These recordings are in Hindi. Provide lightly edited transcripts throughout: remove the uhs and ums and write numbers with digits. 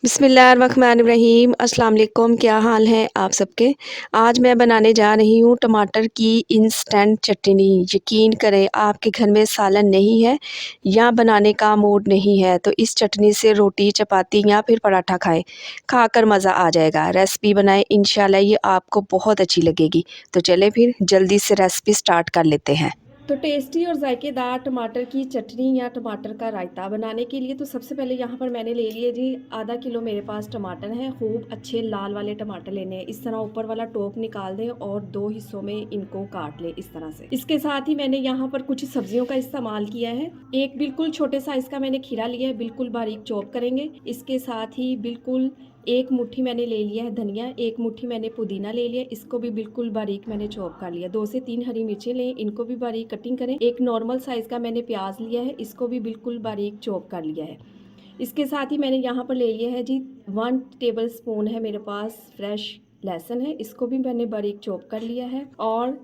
बिस्मिल्लाहिर्रहमानिर्रहीम अस्सलाम वालेकुम। क्या हाल है आप सबके। आज मैं बनाने जा रही हूँ टमाटर की इंस्टेंट चटनी। यकीन करें आपके घर में सालन नहीं है या बनाने का मूड नहीं है तो इस चटनी से रोटी चपाती या फिर पराठा खाएं, खाकर मज़ा आ जाएगा। रेसिपी बनाएं, इंशाल्लाह ये आपको बहुत अच्छी लगेगी। तो चलें फिर जल्दी से रेसिपी स्टार्ट कर लेते हैं। तो टेस्टी और जायकेदार टमाटर की चटनी या टमाटर का रायता बनाने के लिए तो सबसे पहले यहाँ पर मैंने ले लिए जी आधा किलो मेरे पास टमाटर हैं। खूब अच्छे लाल वाले टमाटर लेने हैं। इस तरह ऊपर वाला टोप निकाल दें और दो हिस्सों में इनको काट लें इस तरह से। इसके साथ ही मैंने यहाँ पर कुछ सब्जियों का इस्तेमाल किया है। एक बिल्कुल छोटे साइज का मैंने खीरा लिया है, बिल्कुल बारीक चॉप करेंगे। इसके साथ ही बिल्कुल एक मुट्ठी मैंने ले लिया है धनिया, एक मुट्ठी मैंने पुदीना ले लिया, इसको भी बिल्कुल बारीक मैंने चॉप कर लिया। 2 से 3 हरी मिर्चें लें, इनको भी बारीक कटिंग करें। एक नॉर्मल साइज़ का मैंने प्याज लिया है, इसको भी बिल्कुल बारीक चॉप कर लिया है। इसके साथ ही मैंने यहाँ पर ले लिया है जी 1 टेबल स्पून है मेरे पास फ्रेश लहसुन है, इसको भी मैंने बारीक चॉप कर लिया है। और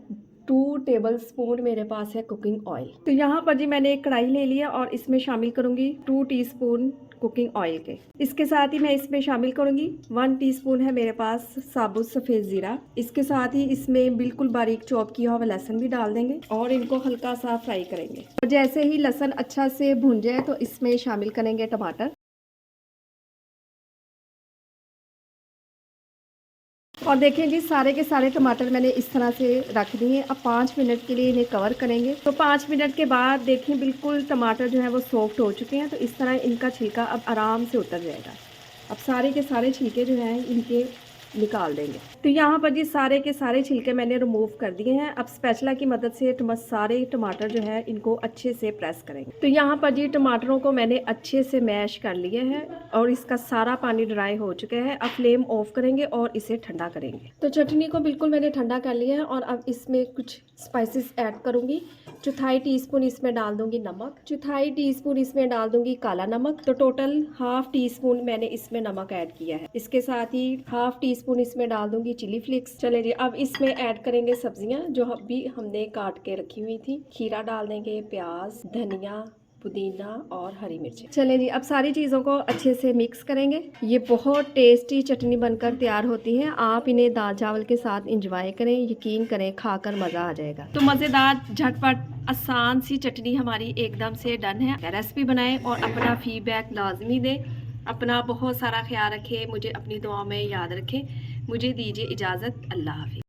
2 टेबल स्पून मेरे पास है कुकिंग ऑयल। तो यहाँ पर जी मैंने एक कढ़ाई ले लिया और इसमें शामिल करूँगी 2 टीस्पून कुकिंग ऑयल के। इसके साथ ही मैं इसमें शामिल करूँगी 1 टीस्पून है मेरे पास साबुत सफ़ेद ज़ीरा। इसके साथ ही इसमें बिल्कुल बारीक चॉप किया हुआ लहसुन भी डाल देंगे और इनको हल्का सा फ्राई करेंगे। और जैसे ही लहसुन अच्छा से भुन जाए तो इसमें शामिल करेंगे टमाटर। और देखें जी सारे के सारे टमाटर मैंने इस तरह से रख दिए। अब 5 मिनट के लिए इन्हें कवर करेंगे। तो 5 मिनट के बाद देखें बिल्कुल टमाटर जो है वो सॉफ्ट हो चुके हैं। तो इस तरह इनका छिलका अब आराम से उतर जाएगा। अब सारे के सारे छिलके जो हैं इनके निकाल देंगे। तो यहाँ पर जी सारे के सारे छिलके मैंने रिमूव कर दिए हैं। अब स्पैचुला की मदद से सारे टमाटर जो है इनको अच्छे से प्रेस करेंगे। तो यहाँ पर जी टमाटरों को मैंने अच्छे से मैश कर लिया है और इसका सारा पानी ड्राई हो चुका है। अब फ्लेम ऑफ करेंगे और इसे ठंडा करेंगे। तो चटनी को बिल्कुल मैंने ठंडा कर लिया है और अब इसमें कुछ स्पाइसेस ऐड करूँगी। 1/4 टीस्पून इसमें डाल दूंगी नमक, 1/4 टीस्पून इसमें डाल दूंगी काला नमक। तो टोटल 1/2 टीस्पून मैंने इसमें नमक ऐड किया है। इसके साथ ही 1/2 टीस्पून इसमें डाल दूंगी चिली फ्लेक्स। चले जी अब इसमें ऐड करेंगे सब्जियां जो अभी हमने काट के रखी हुई थी। खीरा डाल देंगे, प्याज, धनिया, पुदीना और हरी मिर्ची। चलें जी अब सारी चीज़ों को अच्छे से मिक्स करेंगे। ये बहुत टेस्टी चटनी बनकर तैयार होती है। आप इन्हें दाल चावल के साथ इंजॉय करें, यकीन करें खाकर मज़ा आ जाएगा। तो मज़ेदार झटपट आसान सी चटनी हमारी एकदम से डन है। रेसिपी बनाएं और अपना फीडबैक लाजमी दें। अपना बहुत सारा ख्याल रखें, मुझे अपनी दुआओं में याद रखें। मुझे दीजिए इजाज़त। अल्लाह हाफिज़।